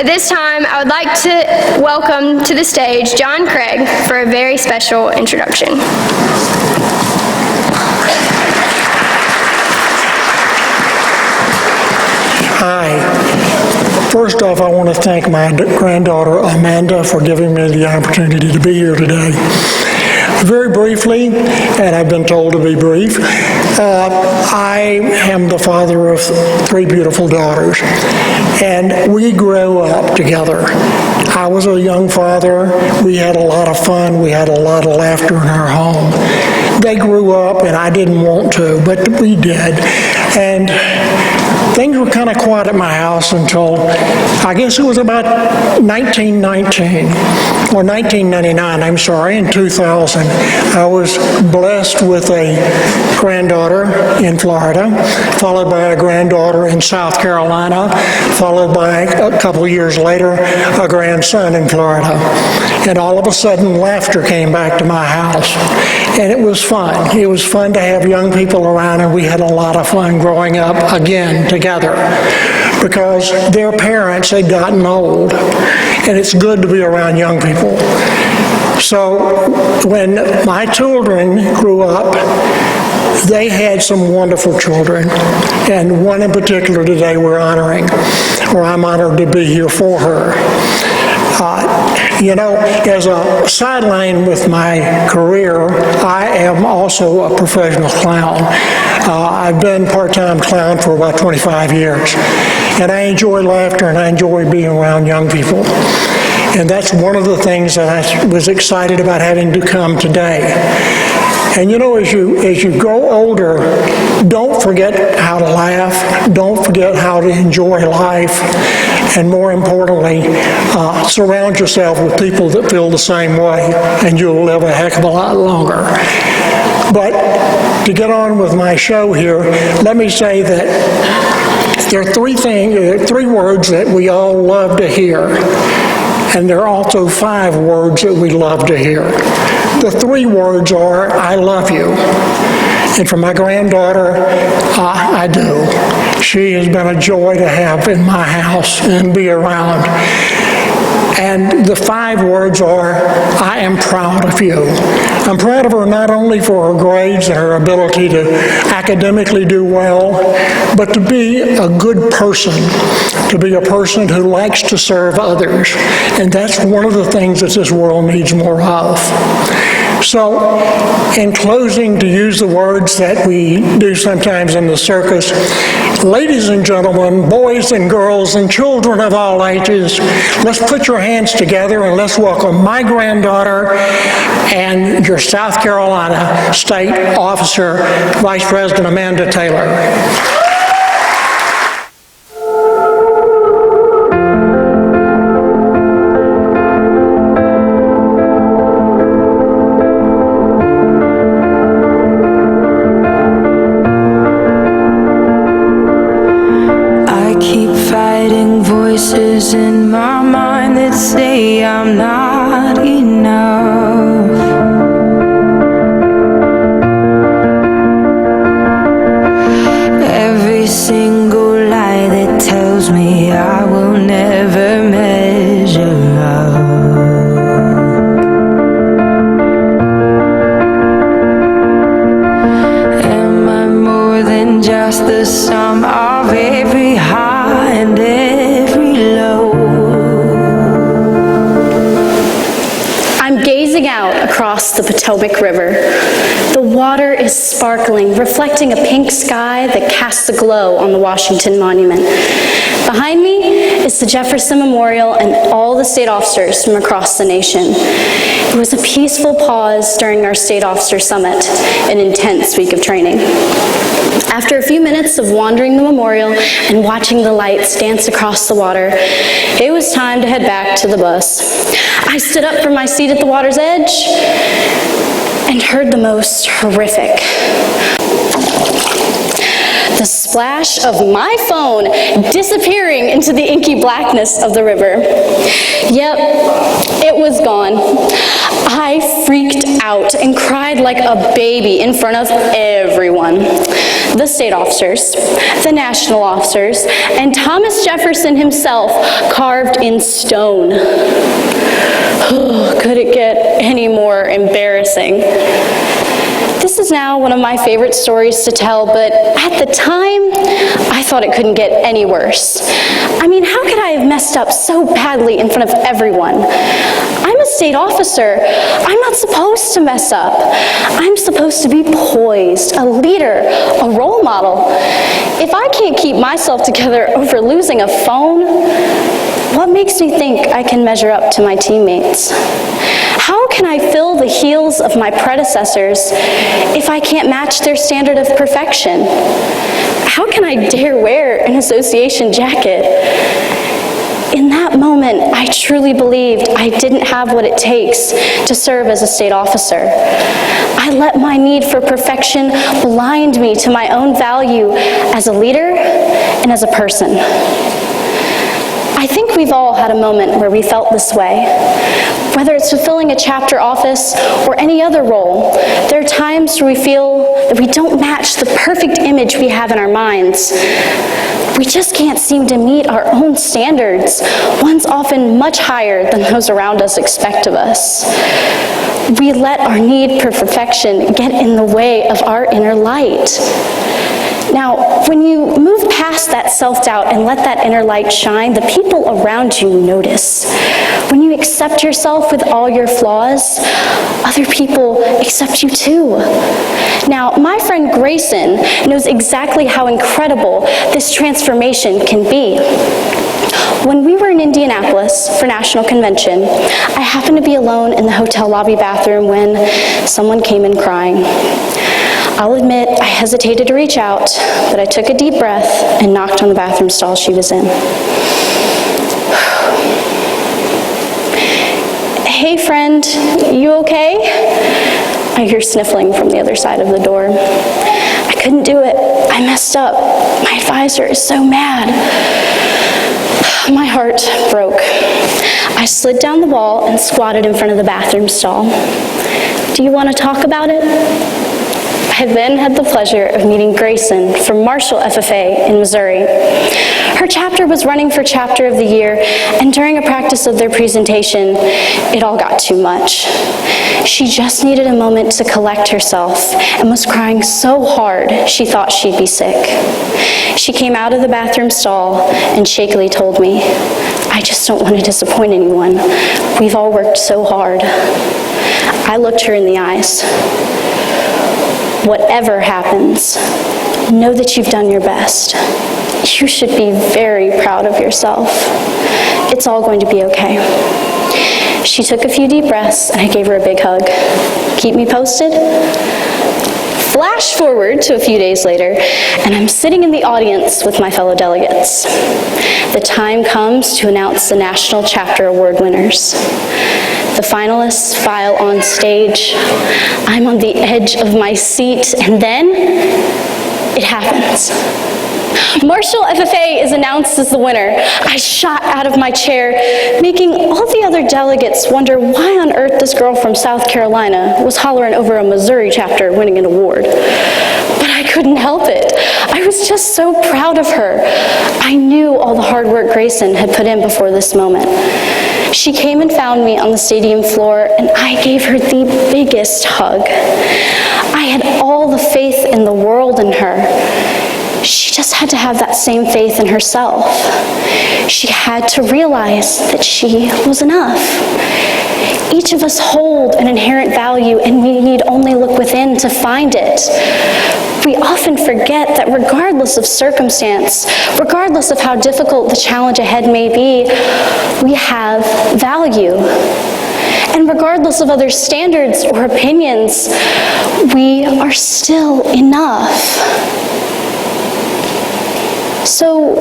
At this time, I would like to welcome to the stage John Craig for a very special introduction. Hi. First off, I want to thank my granddaughter Amanda for giving me the opportunity to be here today. Very briefly, and I've been told to be brief, I am the father of 3 beautiful daughters, and we grew up together. I was a young father. We had a lot of fun. We had a lot of laughter in our home. They grew up, and I didn't want to, but we did. And things were kind of quiet at my house until, I guess it was about 1919, or 1999, I'm sorry, in 2000. I was blessed with a granddaughter in Florida, followed by a granddaughter in South Carolina, followed by, a couple of years later, a grandson in Florida. And all of a sudden, laughter came back to my house. And it was fun. It was fun to have young people around, and we had a lot of fun growing up again together, because their parents had gotten old, and it's good to be around young people. So when my children grew up, they had some wonderful children, and one in particular today we're honoring, or I'm honored to be here for her. You know, as a sideline with my career, I am also a professional clown. I've been part-time clown for about 25 years, and I enjoy laughter and I enjoy being around young people. And that's one of the things that I was excited about having to come today. And you know, as you grow older, don't forget how to laugh, don't forget how to enjoy life, and more importantly, surround yourself with people that feel the same way, and you'll live a heck of a lot longer. But to get on with my show here, let me say that there are 3 words that we all love to hear. And there are also 5 words that we love to hear. The 3 words are, I love you. And for my granddaughter, I do. She has been a joy to have in my house and be around. And the 5 words are, I am proud of you. I'm proud of her not only for her grades and her ability to academically do well, but to be a good person, to be a person who likes to serve others. And that's one of the things that this world needs more of. So, in closing, to use the words that we do sometimes in the circus, ladies and gentlemen, boys and girls, and children of all ages, let's put your hands together and let's welcome my granddaughter and your South Carolina State Officer, Vice President Amanda Taylor. Voices in my mind that say I'm not enough. Every single lie that tells me I will never measure up. Am I more than just the sum of every high and every low? I'm gazing out across the Potomac River. The water is sparkling, reflecting a pink sky that casts a glow on the Washington Monument. Behind me is the Jefferson Memorial and all the state officers from across the nation. It was a peaceful pause during our State Officer Summit, an intense week of training. After a few minutes of wandering the memorial and watching the lights dance across the water, it was time to head back to the bus. I stood up from my seat at the water's edge and heard the most horrific. The splash of my phone disappearing into the inky blackness of the river. Yep, it was gone. I freaked out and cried like a baby in front of everyone. the state officers, the national officers, and Thomas Jefferson himself carved in stone. Could it get any more embarrassing? This is now one of my favorite stories to tell, but at the time, I thought it couldn't get any worse. I mean, how could I have messed up so badly in front of everyone? I'm a state officer. I'm not supposed to mess up. I'm supposed to be poised, a leader, a role model. If I can't keep myself together over losing a phone, what makes me think I can measure up to my teammates? How can I fill the heels of my predecessors if I can't match their standard of perfection? How can I dare wear an association jacket? In that moment, I truly believed I didn't have what it takes to serve as a state officer. I let my need for perfection blind me to my own value as a leader and as a person. I think we've all had a moment where we felt this way. Whether it's fulfilling a chapter office or any other role, there are times where we feel that we don't match the perfect image we have in our minds. We just can't seem to meet our own standards, ones often much higher than those around us expect of us. We let our need for perfection get in the way of our inner light. Now, when you move past that self-doubt and let that inner light shine, the people around you notice. When you accept yourself with all your flaws, other people accept you too. Now, my friend Grayson knows exactly how incredible this transformation can be. When we were in Indianapolis for National Convention, I happened to be alone in the hotel lobby bathroom when someone came in crying. I'll admit, I hesitated to reach out, but I took a deep breath and knocked on the bathroom stall she was in. Hey friend, you okay? I hear sniffling from the other side of the door. I couldn't do it. I messed up. My advisor is so mad. My heart broke. I slid down the wall and squatted in front of the bathroom stall. Do you want to talk about it? I then had the pleasure of meeting Grayson from Marshall FFA in Missouri. Her chapter was running for Chapter of the Year, and during a practice of their presentation, it all got too much. She just needed a moment to collect herself and was crying so hard she thought she'd be sick. She came out of the bathroom stall and shakily told me, "I just don't want to disappoint anyone. We've all worked so hard." I looked her in the eyes. Whatever happens, know that you've done your best. You should be very proud of yourself. It's all going to be okay. She took a few deep breaths and I gave her a big hug. Keep me posted? Flash forward to a few days later, and I'm sitting in the audience with my fellow delegates. The time comes to announce the National Chapter Award winners. The finalists file on stage. I'm on the edge of my seat, and then it happens. Marshall FFA is announced as the winner. I shot out of my chair, making all the other delegates wonder why on earth this girl from South Carolina was hollering over a Missouri chapter winning an award. But I couldn't help it. I was just so proud of her. I knew all the hard work Grayson had put in before this moment. She came and found me on the stadium floor, and I gave her the biggest hug. I had all the faith in the world in her. She just had to have that same faith in herself. She had to realize that she was enough. Each of us hold an inherent value, and we need only look within to find it. We often forget that regardless of circumstance, regardless of how difficult the challenge ahead may be, we have value. And regardless of other standards or opinions, we are still enough. So,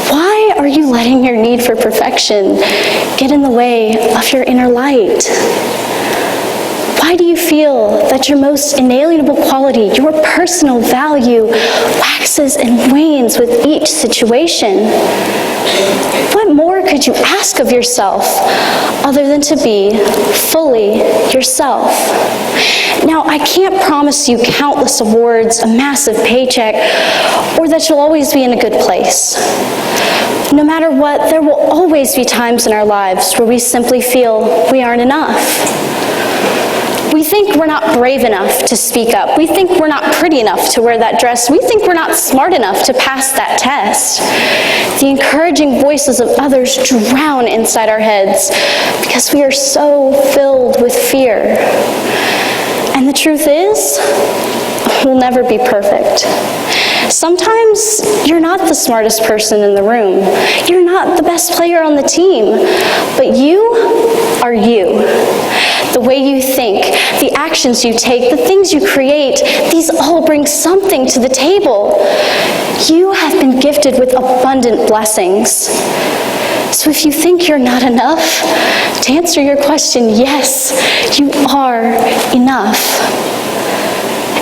why are you letting your need for perfection get in the way of your inner light? Why do you feel that your most inalienable quality, your personal value, waxes and wanes with each situation? What what more could you ask of yourself other than to be fully yourself? Now, I can't promise you countless awards, a massive paycheck, or that you'll always be in a good place. No matter what, there will always be times in our lives where we simply feel we aren't enough. We think we're not brave enough to speak up. We think we're not pretty enough to wear that dress. We think we're not smart enough to pass that test. The encouraging voices of others drown inside our heads because we are so filled with fear. And the truth is, we'll never be perfect. Sometimes you're not the smartest person in the room. You're not the best player on the team. But you are you. The way you think, the actions you take, the things you create, these all bring something to the table. You have been gifted with abundant blessings. So if you think you're not enough, to answer your question, yes, you are enough.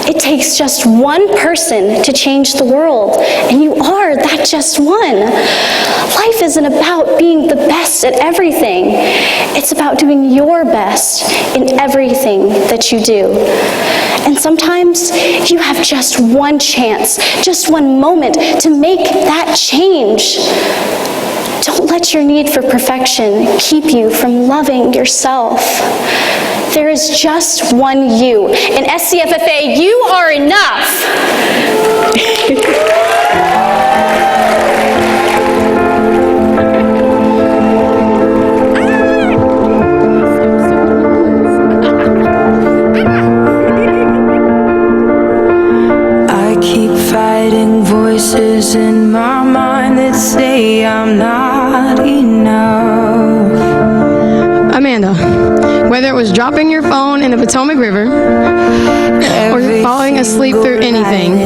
It takes just one person to change the world, and you are that just one. Life isn't about being the best at everything. It's about doing your best in everything that you do. And sometimes you have just one chance, just one moment to make that change. Don't let your need for perfection keep you from loving yourself. There is just one you. In SCFFA, you are enough. I keep fighting voices in my mind that say I'm not enough. Amanda, whether it was dropping your phone in the Potomac River or falling asleep through anything,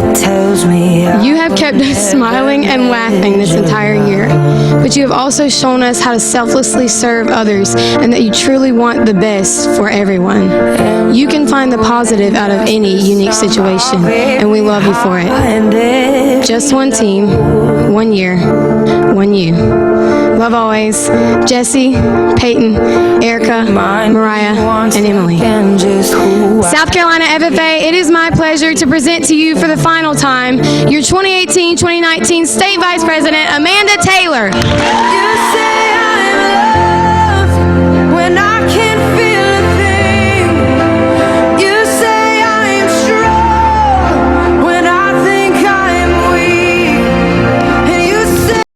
you have kept us smiling and laughing this entire year. But you have also shown us how to selflessly serve others and that you truly want the best for everyone. You can find the positive out of any unique situation, and we love you for it. Just one team, 1 year, one you. Love always, Jesse, Peyton, Erica, Mariah, and Emily. South Carolina FFA, it is my pleasure to present to you for the final time your 2018-2019 State Vice President, Amanda Taylor. You say